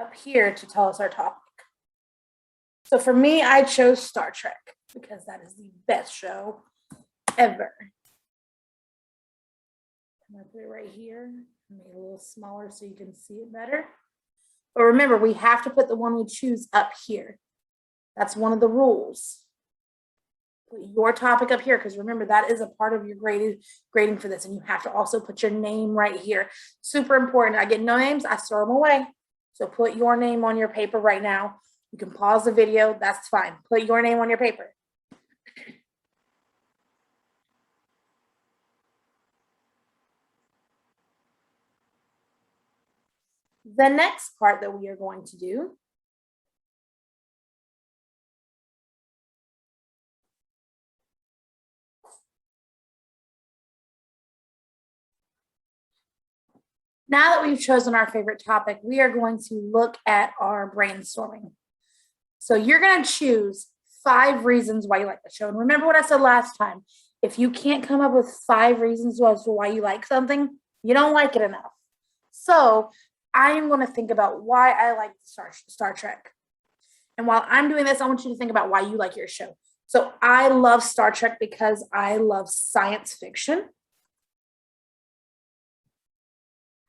up here to tell us our topic. So for me, I chose Star Trek because that is the best show ever. I'm going to put it right here. Make it a little smaller so you can see it better. But remember, we have to put the one we choose up here. That's one of the rules. Put your topic up here because remember, that is a part of your grading for this. And you have to also put your name right here. Super important. I get no names, I throw them away. So put your name on your paper right now. You can pause the video. That's fine. Put your name on your paper. The next part that we are going to do now that we've chosen our favorite topic, we are going to look at our brainstorming. So you're going to choose 5 reasons why you like the show. And remember what I said last time. If you can't come up with 5 reasons as to why you like something, you don't like it enough. So I am going to think about why I like Star Trek. And while I'm doing this, I want you to think about why you like your show. So I love Star Trek because I love science fiction.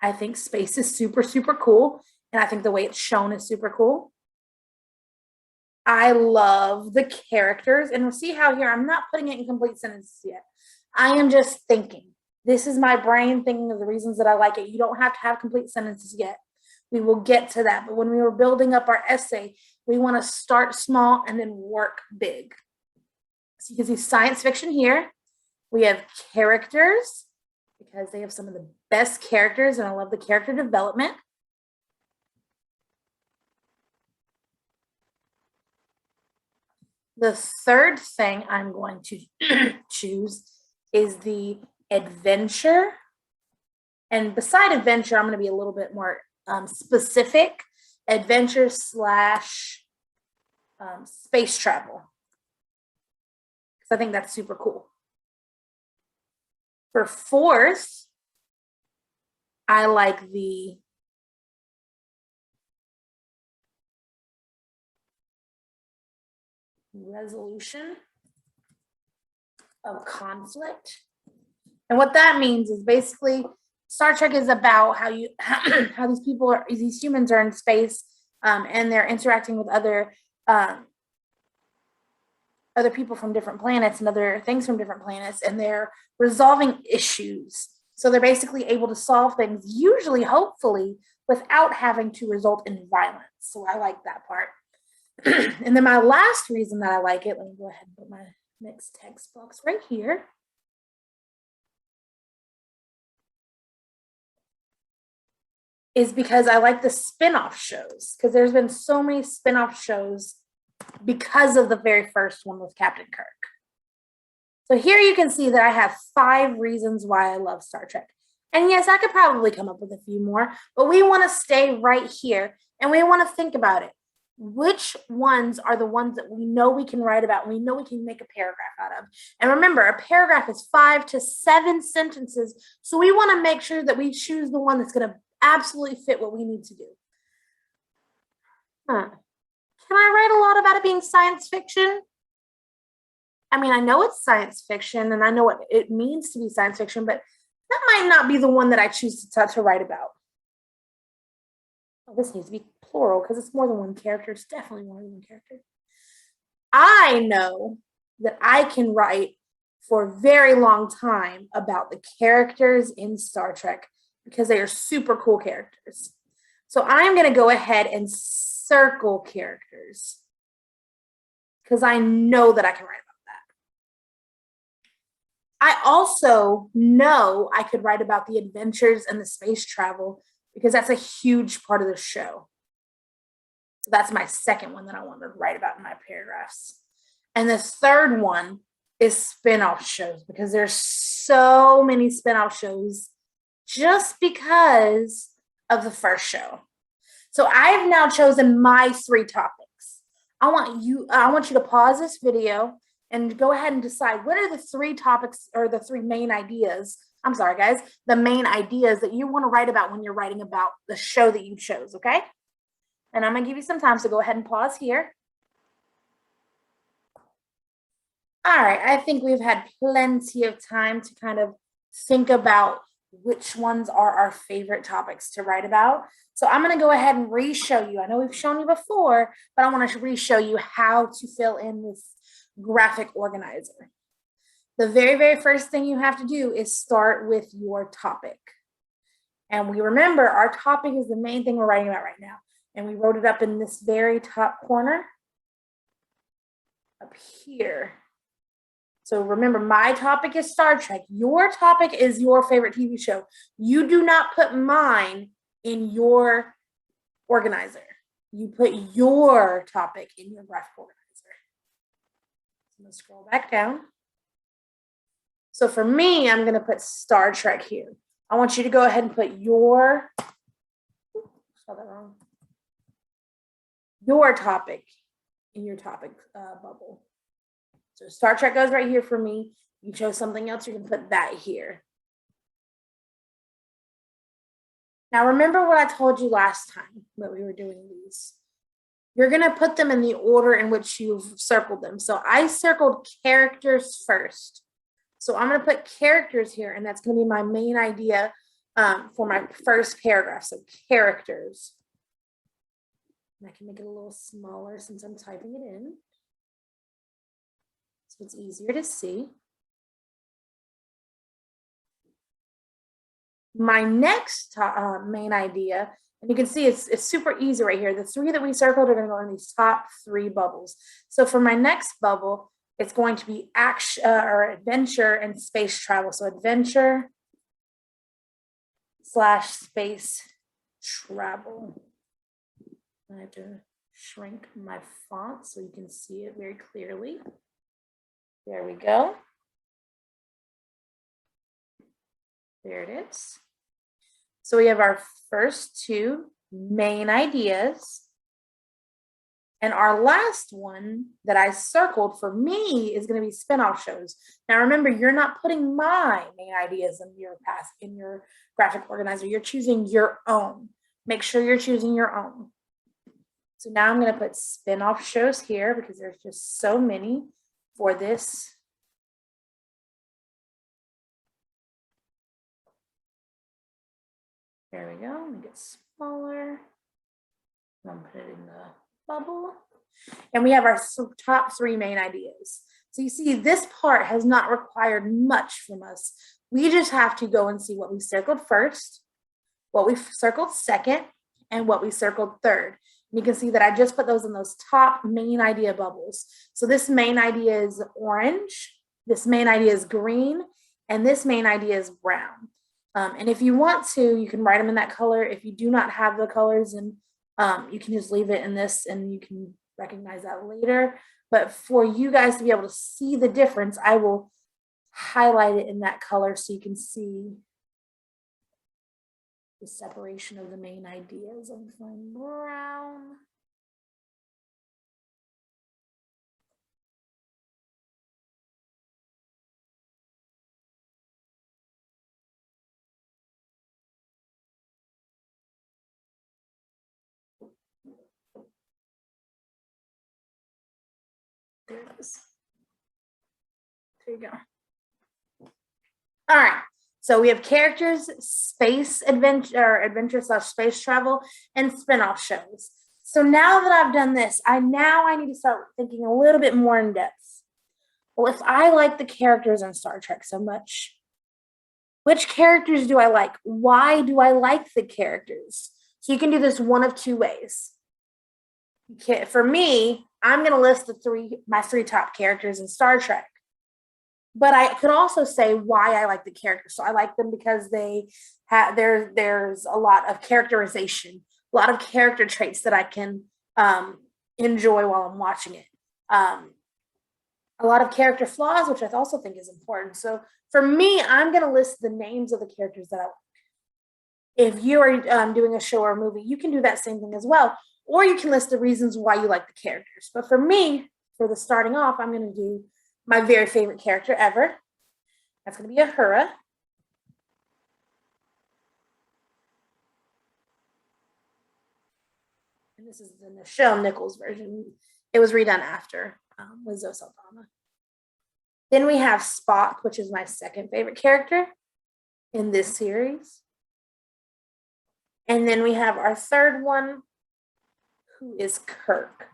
I think space is super, super cool. And I think the way it's shown is super cool. I love the characters. And we'll see how here, I'm not putting it in complete sentences yet. I am just thinking. This is my brain thinking of the reasons that I like it. You don't have to have complete sentences yet. We will get to that. But when we were building up our essay, we want to start small and then work big. So you can see science fiction here. We have characters because they have some of the best characters, and I love the character development. The third thing I'm going to choose is the adventure. And beside adventure, I'm going to be a little bit more specific. Adventure / space travel. Because I think that's super cool. For fourth, I like the resolution of conflict. And what that means is basically Star Trek is about how these humans are in space and they're interacting with other people from different planets and other things from different planets, and they're resolving issues. So they're basically able to solve things, usually, hopefully, without having to result in violence. So I like that part. And then my last reason that I like it, let me go ahead and put my next text box right here. Is because I like the spin-off shows, because there's been so many spin-off shows because of the very first one with Captain Kirk. So here you can see that I have 5 reasons why I love Star Trek. And yes, I could probably come up with a few more, but we want to stay right here and we want to think about it. Which ones are the ones that we know we can write about, and we know we can make a paragraph out of? And remember, a paragraph is 5 to 7 sentences. So we want to make sure that we choose the one that's going to absolutely fit what we need to do. Can I write a lot about it being science fiction? I mean, I know it's science fiction and I know what it means to be science fiction, but that might not be the one that I choose to write about. Oh, this needs to be plural because it's more than one character. It's definitely more than one character. I know that I can write for a very long time about the characters in Star Trek because they are super cool characters. So I'm going to go ahead and circle characters because I know that I can write about that. I also know I could write about the adventures and the space travel because that's a huge part of the show. So that's my second one that I want to write about in my paragraphs. And the third one is spin-off shows because there's so many spin-off shows just because of the first show. So I've now chosen my 3 topics. I want you to pause this video and go ahead and decide what are the 3 topics or the 3 main ideas. I'm sorry, guys, the main ideas that you want to write about when you're writing about the show that you chose, okay? And I'm gonna give you some time, so go ahead and pause here. All right, I think we've had plenty of time to kind of think about which ones are our favorite topics to write about. So I'm going to go ahead and re-show you. I know we've shown you before, but I want to re-show you how to fill in this graphic organizer. The very, very first thing you have to do is start with your topic. And we remember our topic is the main thing we're writing about right now. And we wrote it up in this very top corner up here. So remember, my topic is Star Trek. Your topic is your favorite TV show. You do not put mine in your organizer. You put your topic in your graphic organizer. I'm going to scroll back down. So for me, I'm going to put Star Trek here. I want you to go ahead and put your topic in your topic bubble. So Star Trek goes right here for me. You chose something else, you can put that here. Now, remember what I told you last time that we were doing these. You're going to put them in the order in which you've circled them. So I circled characters first. So I'm going to put characters here, and that's going to be my main idea for my first paragraph. So characters. And I can make it a little smaller since I'm typing it in. So it's easier to see. My next main idea, and you can see it's super easy right here. The three that we circled are going to go in these top three bubbles. So for my next bubble, it's going to be action or adventure and space travel. So adventure / space travel. I have to shrink my font so you can see it very clearly. There we go. There it is. So we have our first two main ideas. And our last one that I circled for me is going to be spinoff shows. Now remember, you're not putting my main ideas in your graphic organizer. You're choosing your own. Make sure you're choosing your own. So now I'm going to put spinoff shows here because there's just so many for this. There we go. Make it smaller. I'm going to put it in the bubble. And we have our top three main ideas. So you see, this part has not required much from us. We just have to go and see what we circled first, what we circled second, and what we circled third. And you can see that I just put those in those top main idea bubbles. So this main idea is orange, this main idea is green, and this main idea is brown. And if you want to, you can write them in that color. If you do not have the colors, and you can just leave it in this and you can recognize that later. But for you guys to be able to see the difference, I will highlight it in that color so you can see the separation of the main ideas. I'm finding brown. There it is. There you go. All right. So we have characters, space adventure, adventure / space travel, and spinoff shows. So now that I've done this, I need to start thinking a little bit more in depth. Well, if I like the characters in Star Trek so much, which characters do I like? Why do I like the characters? So you can do this one of two ways. For me, I'm going to list my three top characters in Star Trek. But I could also say why I like the characters. So I like them because they have there's a lot of characterization, a lot of character traits that I can enjoy while I'm watching it. A lot of character flaws, which I also think is important. So for me, I'm going to list the names of the characters that I like. If you are doing a show or a movie, you can do that same thing as well. Or you can list the reasons why you like the characters. But for me, for the starting off, I'm going to do my very favorite character ever. That's going to be Uhura. And this is the Nichelle Nichols version. It was redone after with Zoe Saldana. Then we have Spock, which is my second favorite character in this series. And then we have our third one, who is Kirk.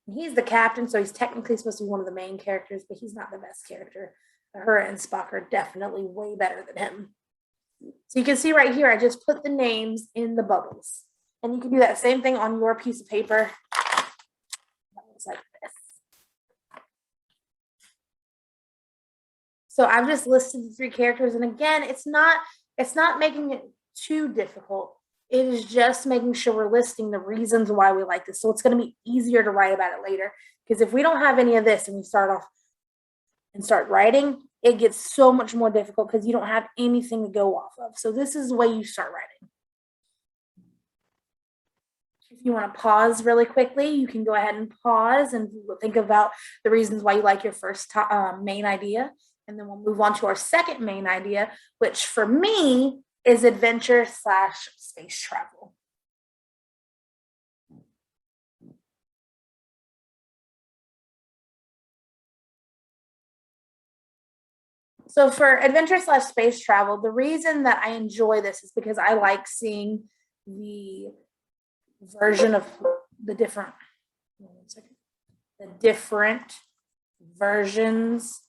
He's the captain, so he's technically supposed to be one of the main characters, but he's not the best character. Her and Spock are definitely way better than him. So you can see right here, I just put the names in the bubbles. And you can do that same thing on your piece of paper. That looks like this. So I've just listed the 3 characters. And again, it's not making it too difficult. It is just making sure we're listing the reasons why we like this. So it's going to be easier to write about it later. Because if we don't have any of this and we start off and start writing, it gets so much more difficult because you don't have anything to go off of. So this is the way you start writing. If you want to pause really quickly, you can go ahead and pause and think about the reasons why you like your first main idea. And then we'll move on to our second main idea, which for me is adventure/space travel. So for adventure/space travel, the reason that I enjoy this is because I like seeing the version of the different versions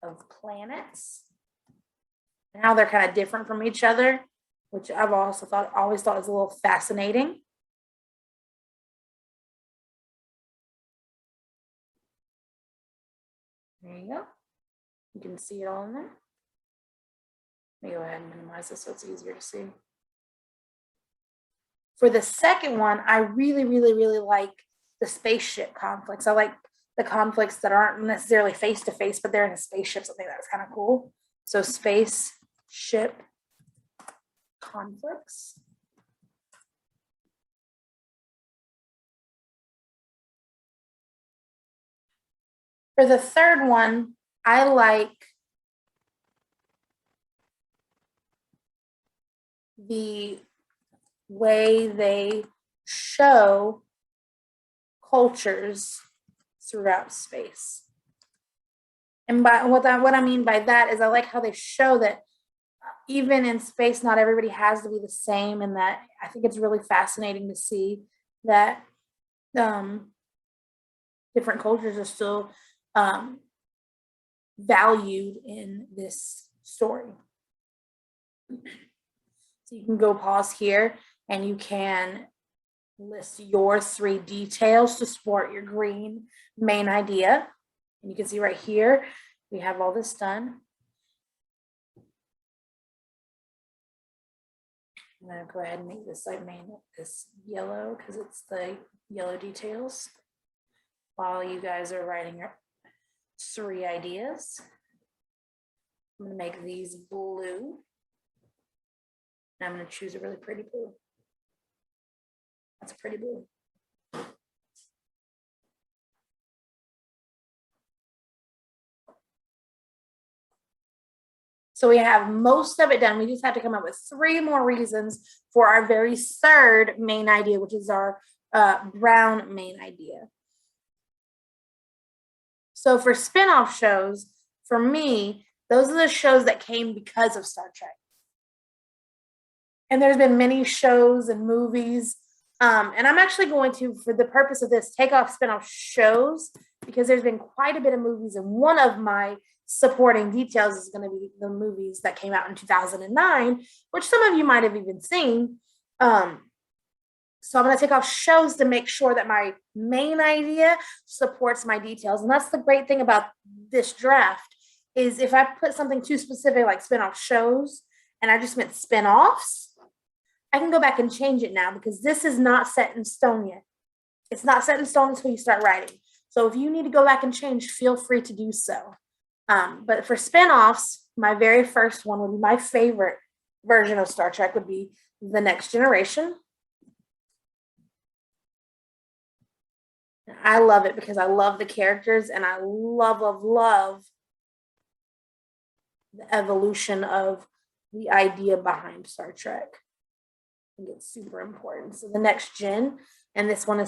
of planets and how they're kind of different from each other, which I've always thought was a little fascinating. There you go. You can see it all in there. Let me go ahead and minimize this so it's easier to see. For the second one, I really, really, really like the spaceship conflicts. I like the conflicts that aren't necessarily face-to-face, but they're in a spaceship. So I think that's kind of cool. So spaceship conflicts. For the third one, I like the way they show cultures throughout space. And by what I mean by that is I like how they show that even in space, not everybody has to be the same, and that I think it's really fascinating to see that different cultures are still valued in this story. So you can go pause here and you can list your 3 details to support your green main idea. And you can see right here, we have all this done. I'm gonna go ahead and make this this yellow because it's the yellow details while you guys are writing your 3 ideas. I'm gonna make these blue. And I'm gonna choose a really pretty blue. That's a pretty blue. So we have most of it done. We just have to come up with 3 more reasons for our very third main idea, which is our brown main idea. So for spin-off shows, for me, those are the shows that came because of Star Trek. And there's been many shows and movies. And I'm actually going to, for the purpose of this, take off spin-off shows because there's been quite a bit of movies. And one of my supporting details is going to be the movies that came out in 2009, which some of you might have even seen. So I'm going to take off shows to make sure that my main idea supports my details. And that's the great thing about this draft is if I put something too specific like spin-off shows and I just meant spin-offs, I can go back and change it now because this is not set in stone yet. It's not set in stone until you start writing. So if you need to go back and change, feel free to do so. But for spin-offs, my very first one would be my favorite version of Star Trek would be The Next Generation. I love it because I love the characters and I love the evolution of the idea behind Star Trek. I think it's super important. So The Next Gen and this one is